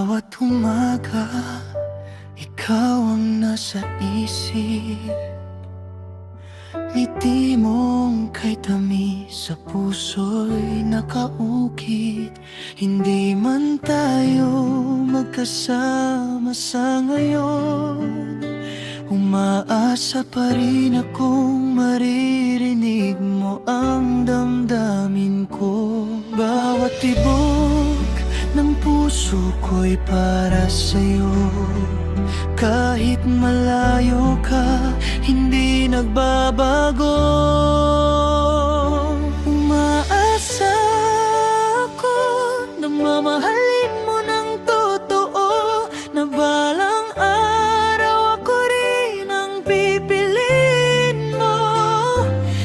Bawat umaga, ikaw ang nasa isip. Ngiti mong kay tamis sa puso'y nakaukit. Hindi man tayo magkasama sa ngayon, umaasa pa rin akong maririnig mo ang damdamin ko. Bawat tibok ng puso ko'y para sa'yo. Kahit malayo ka, hindi nagbabago. Umaasa ako na mamahalin mo ng totoo, na balang araw ako rin ang pipiliin mo.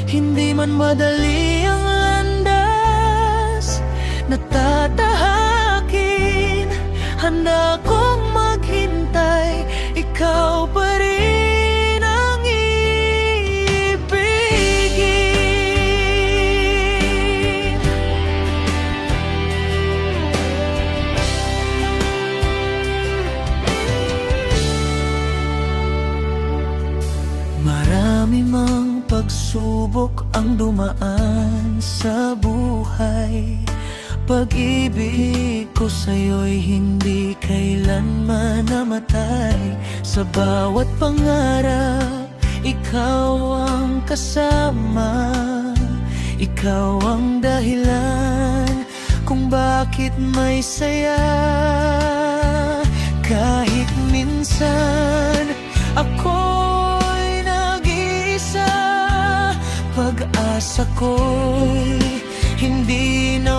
Hindi man madali ang landas na tatahakin, handa kong maghintay, ikaw pa rin ang ibigin. Marami mang pagsubok ang dumaan sa buhay, pag-ibig ko sa'yo'y hindi kailanman namatay. Sa bawat pangarap, ikaw ang kasama. Ikaw ang dahilan kung bakit may saya. Kahit minsan ako'y nag-iisa, pag-asa ko'y hindi na